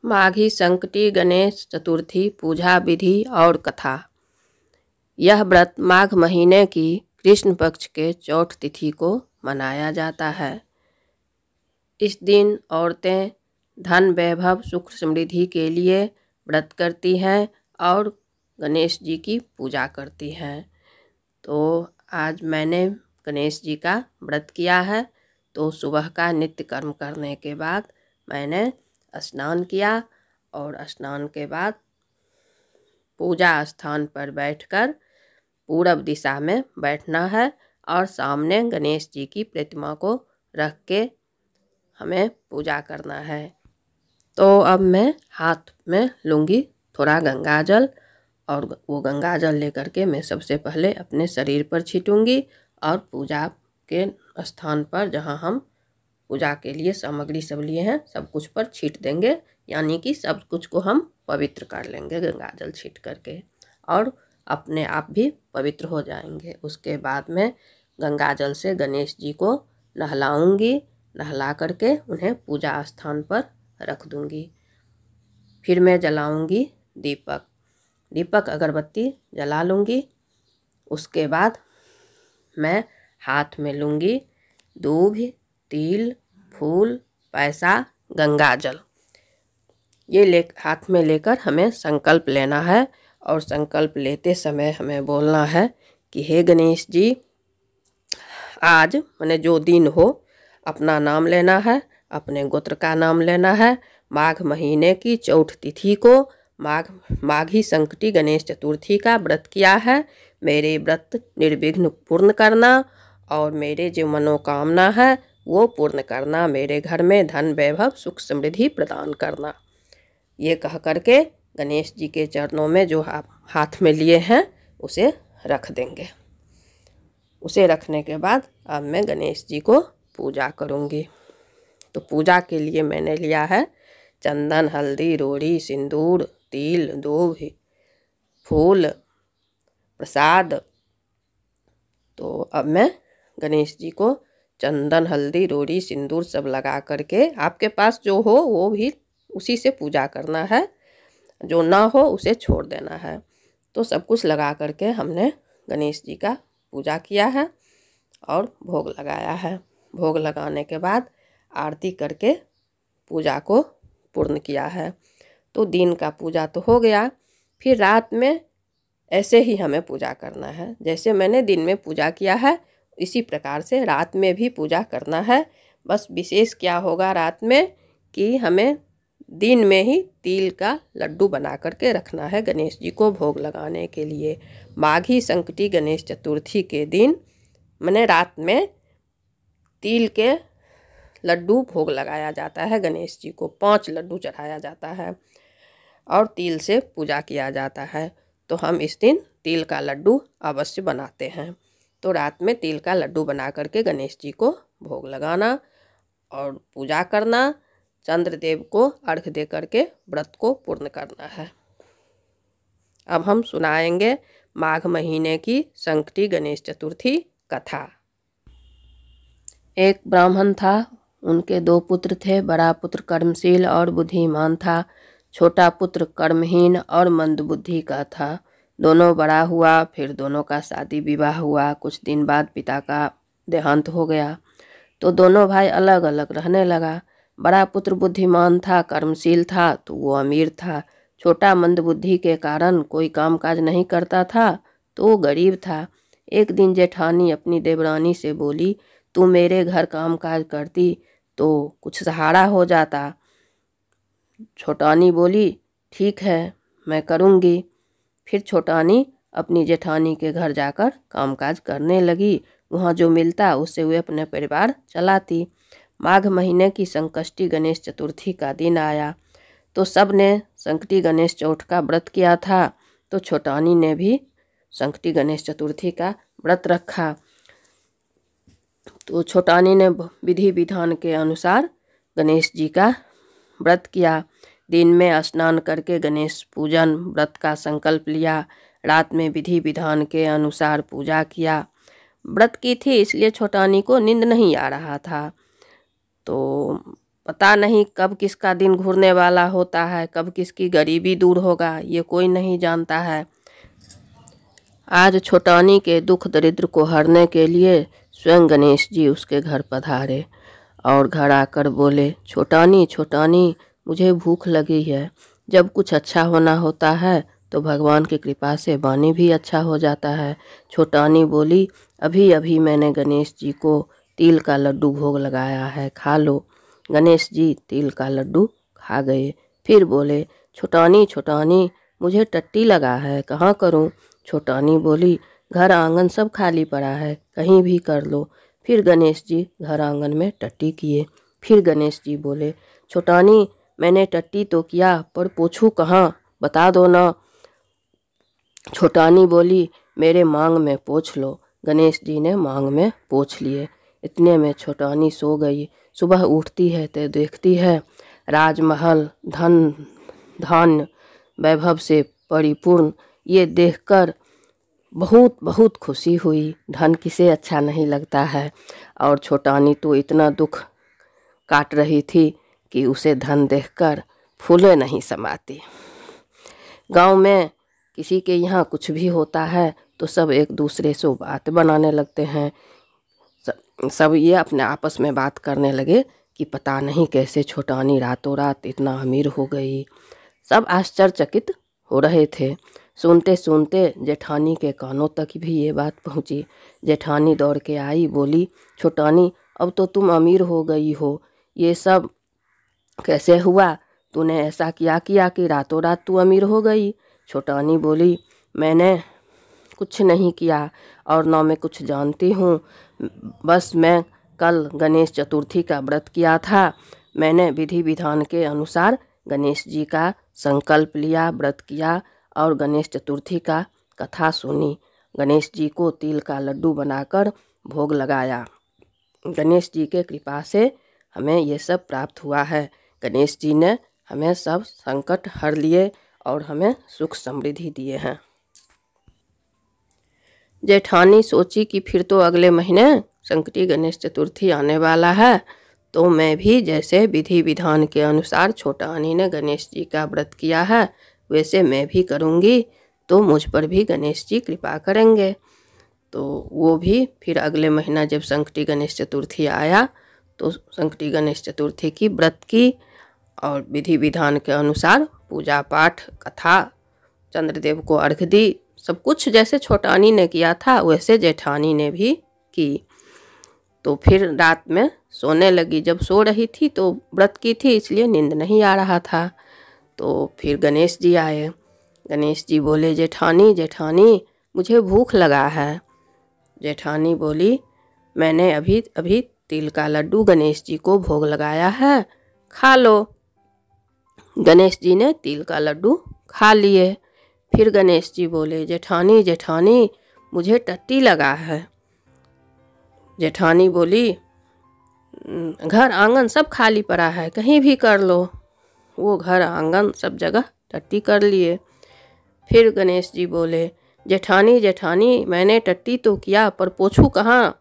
माघी संकटी गणेश चतुर्थी पूजा विधि और कथा। यह व्रत माघ महीने की कृष्ण पक्ष के चौथ तिथि को मनाया जाता है। इस दिन औरतें धन वैभव सुख समृद्धि के लिए व्रत करती हैं और गणेश जी की पूजा करती हैं। तो आज मैंने गणेश जी का व्रत किया है। तो सुबह का नित्य कर्म करने के बाद मैंने स्नान किया और स्नान के बाद पूजा स्थान पर बैठकर पूरब दिशा में बैठना है और सामने गणेश जी की प्रतिमा को रख के हमें पूजा करना है। तो अब मैं हाथ में लूँगी थोड़ा गंगा जल और वो गंगा जल लेकर के मैं सबसे पहले अपने शरीर पर छीटूँगी और पूजा के स्थान पर जहाँ हम पूजा के लिए सामग्री सब लिए हैं सब कुछ पर छीट देंगे, यानी कि सब कुछ को हम पवित्र कर लेंगे गंगा जल छीट करके और अपने आप भी पवित्र हो जाएंगे। उसके बाद में गंगा जल से गणेश जी को नहलाऊंगी, नहला करके उन्हें पूजा स्थान पर रख दूंगी। फिर मैं जलाऊंगी दीपक अगरबत्ती जला लूँगी। उसके बाद मैं हाथ में लूँगी दूब, तिल, फूल, पैसा, गंगा जल। ये हाथ में लेकर हमें संकल्प लेना है और संकल्प लेते समय हमें बोलना है कि हे गणेश जी, आज मैंने जो दिन हो अपना नाम लेना है, अपने गोत्र का नाम लेना है। माघ महीने की चौथ तिथि को माघी संकटी गणेश चतुर्थी का व्रत किया है। मेरे व्रत निर्विघ्न पूर्ण करना और मेरे जो मनोकामना है वो पूर्ण करना, मेरे घर में धन वैभव सुख समृद्धि प्रदान करना। ये कह करके गणेश जी के चरणों में जो हाथ में लिए हैं उसे रख देंगे। उसे रखने के बाद अब मैं गणेश जी को पूजा करूँगी। तो पूजा के लिए मैंने लिया है चंदन, हल्दी, रोड़ी, सिंदूर, तिल, दूब, फूल, प्रसाद। तो अब मैं गणेश जी को चंदन, हल्दी, रोड़ी, सिंदूर सब लगा करके, आपके पास जो हो वो भी उसी से पूजा करना है, जो ना हो उसे छोड़ देना है। तो सब कुछ लगा करके हमने गणेश जी का पूजा किया है और भोग लगाया है। भोग लगाने के बाद आरती करके पूजा को पूर्ण किया है। तो दिन का पूजा तो हो गया, फिर रात में ऐसे ही हमें पूजा करना है। जैसे मैंने दिन में पूजा किया है इसी प्रकार से रात में भी पूजा करना है। बस विशेष क्या होगा रात में कि हमें दिन में ही तिल का लड्डू बना करके रखना है गणेश जी को भोग लगाने के लिए। माघी संकटी गणेश चतुर्थी के दिन मैंने रात में तिल के लड्डू भोग लगाया जाता है गणेश जी को। 5 लड्डू चढ़ाया जाता है और तिल से पूजा किया जाता है। तो हम इस दिन तिल का लड्डू अवश्य बनाते हैं। तो रात में तिल का लड्डू बना करके गणेश जी को भोग लगाना और पूजा करना, चंद्रदेव को अर्घ्य दे करके व्रत को पूर्ण करना है। अब हम सुनाएंगे माघ महीने की संकटी गणेश चतुर्थी कथा। एक ब्राह्मण था, उनके 2 पुत्र थे। बड़ा पुत्र कर्मशील और बुद्धिमान था, छोटा पुत्र कर्महीन और मंदबुद्धि का था। दोनों बड़ा हुआ, फिर दोनों का शादी विवाह हुआ। कुछ दिन बाद पिता का देहांत हो गया तो दोनों भाई अलग अलग रहने लगा। बड़ा पुत्र बुद्धिमान था, कर्मशील था तो वो अमीर था। छोटा मंदबुद्धि के कारण कोई कामकाज नहीं करता था तो वो गरीब था। एक दिन जेठानी अपनी देवरानी से बोली, तू मेरे घर कामकाज करती तो कुछ सहारा हो जाता। छोटानी बोली, ठीक है मैं करूँगी। फिर छोटानी अपनी जेठानी के घर जाकर कामकाज करने लगी। वहाँ जो मिलता उससे वे अपने परिवार चलाती। माघ महीने की संकष्टी गणेश चतुर्थी का दिन आया तो सब ने संकटी गणेश चौथ का व्रत किया था। तो छोटानी ने भी संकटी गणेश चतुर्थी का व्रत रखा। तो छोटानी ने विधि विधान के अनुसार गणेश जी का व्रत किया। दिन में स्नान करके गणेश पूजन व्रत का संकल्प लिया। रात में विधि विधान के अनुसार पूजा किया। व्रत की थी इसलिए छोटानी को नींद नहीं आ रहा था। तो पता नहीं कब किसका दिन घुरने वाला होता है, कब किसकी गरीबी दूर होगा, ये कोई नहीं जानता है। आज छोटानी के दुख दरिद्र को हरने के लिए स्वयं गणेश जी उसके घर पधारे और घर आकर बोले, छोटानी छोटानी, मुझे भूख लगी है। जब कुछ अच्छा होना होता है तो भगवान की कृपा से वाणी भी अच्छा हो जाता है। छोटानी बोली, अभी अभी मैंने गणेश जी को तिल का लड्डू भोग लगाया है, खा लो। गणेश जी तिल का लड्डू खा गए। फिर बोले, छोटानी छोटानी, मुझे टट्टी लगा है, कहाँ करूँ? छोटानी बोली, घर आंगन सब खाली पड़ा है, कहीं भी कर लो। फिर गणेश जी घर आंगन में टट्टी किए। फिर गणेश जी बोले, छोटानी, मैंने टट्टी तो किया पर पोछूं कहाँ, बता दो ना। छोटानी बोली, मेरे मांग में पोछ लो। गणेश जी ने मांग में पोछ लिए। इतने में छोटानी सो गई। सुबह उठती है तो देखती है राजमहल धन धान्य वैभव से परिपूर्ण। ये देखकर बहुत बहुत खुशी हुई। धन किसे अच्छा नहीं लगता है। और छोटानी तो इतना दुख काट रही थी कि उसे धन देखकर फूले नहीं समाती। गांव में किसी के यहाँ कुछ भी होता है तो सब एक दूसरे से बात बनाने लगते हैं। सब ये अपने आपस में बात करने लगे कि पता नहीं कैसे छोटानी रातों रात इतना अमीर हो गई। सब आश्चर्यचकित हो रहे थे। सुनते सुनते जेठानी के कानों तक भी ये बात पहुंची। जेठानी दौड़ के आई, बोली, छोटानी, अब तो तुम अमीर हो गई हो, ये सब कैसे हुआ? तूने ऐसा किया कि रातों रात तू अमीर हो गई? छोटानी बोली, मैंने कुछ नहीं किया और ना मैं कुछ जानती हूँ। बस मैं कल गणेश चतुर्थी का व्रत किया था। मैंने विधि विधान के अनुसार गणेश जी का संकल्प लिया, व्रत किया और गणेश चतुर्थी का कथा सुनी। गणेश जी को तिल का लड्डू बनाकर भोग लगाया। गणेश जी के कृपा से हमें ये सब प्राप्त हुआ है। गणेश जी ने हमें सब संकट हर लिए और हमें सुख समृद्धि दिए हैं। जेठानी सोची कि फिर तो अगले महीने संकटी गणेश चतुर्थी आने वाला है, तो मैं भी जैसे विधि विधान के अनुसार छोटानी ने गणेश जी का व्रत किया है वैसे मैं भी करूँगी, तो मुझ पर भी गणेश जी कृपा करेंगे। तो वो भी फिर अगले महीना जब संकटी गणेश चतुर्थी आया तो संकटी गणेश चतुर्थी की व्रत की और विधि विधान के अनुसार पूजा पाठ, कथा, चंद्रदेव को अर्घ दी। सब कुछ जैसे छोटानी ने किया था वैसे जेठानी ने भी की। तो फिर रात में सोने लगी। जब सो रही थी तो व्रत की थी इसलिए नींद नहीं आ रहा था। तो फिर गणेश जी आए। गणेश जी बोले, जेठानी जेठानी, मुझे भूख लगा है। जेठानी बोली, मैंने अभी अभी तिल का लड्डू गणेश जी को भोग लगाया है, खा लो। गणेश जी ने तिल का लड्डू खा लिए। फिर गणेश जी बोले, जेठानी जेठानी, मुझे टट्टी लगा है। जेठानी बोली, घर आंगन सब खाली पड़ा है, कहीं भी कर लो। वो घर आंगन सब जगह टट्टी कर लिए। फिर गणेश जी बोले, जेठानी जेठानी, मैंने टट्टी तो किया पर पोछूं कहाँ?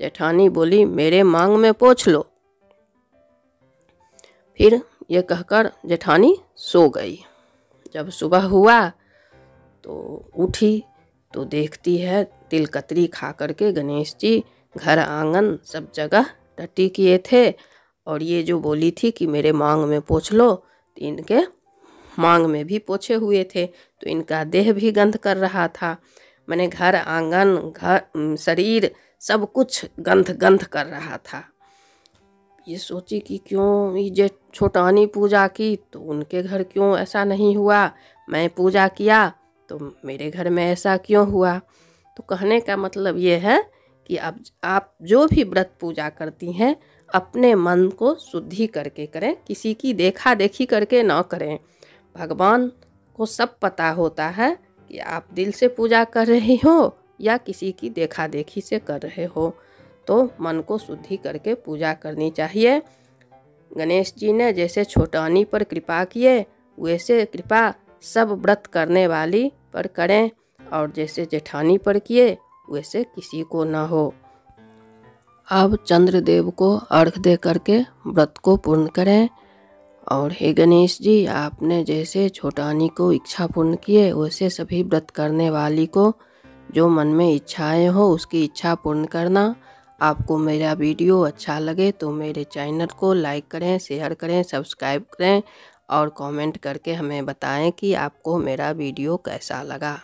जेठानी बोली, मेरे मांग में पोछ लो। फिर ये कहकर जेठानी सो गई। जब सुबह हुआ तो उठी तो देखती है तिलकतरी खा करके गणेश जी घर आंगन सब जगह टट्टी किए थे। और ये जो बोली थी कि मेरे मांग में पोछ लो, तो इनके मांग में भी पोछे हुए थे, तो इनका देह भी गंध कर रहा था। मैंने घर आंगन, घर, शरीर सब कुछ गंध गंध कर रहा था। ये सोची कि क्यों ये छोटानी पूजा की तो उनके घर क्यों ऐसा नहीं हुआ, मैं पूजा किया तो मेरे घर में ऐसा क्यों हुआ। तो कहने का मतलब ये है कि अब आप जो भी व्रत पूजा करती हैं अपने मन को शुद्धि करके करें, किसी की देखा देखी करके ना करें। भगवान को सब पता होता है कि आप दिल से पूजा कर रही हो या किसी की देखा देखी से कर रहे हो। तो मन को शुद्धि करके पूजा करनी चाहिए। गणेश जी ने जैसे छोटानी पर कृपा किए वैसे कृपा सब व्रत करने वाली पर करें, और जैसे जेठानी पर किए वैसे किसी को ना हो। अब चंद्रदेव को अर्घ दे करके व्रत को पूर्ण करें। और हे गणेश जी, आपने जैसे छोटानी को इच्छा पूर्ण किए, वैसे सभी व्रत करने वाली को जो मन में इच्छाएं हो उसकी इच्छा पूर्ण करना। आपको मेरा वीडियो अच्छा लगे तो मेरे चैनल को लाइक करें, शेयर करें, सब्सक्राइब करें और कमेंट करके हमें बताएं कि आपको मेरा वीडियो कैसा लगा।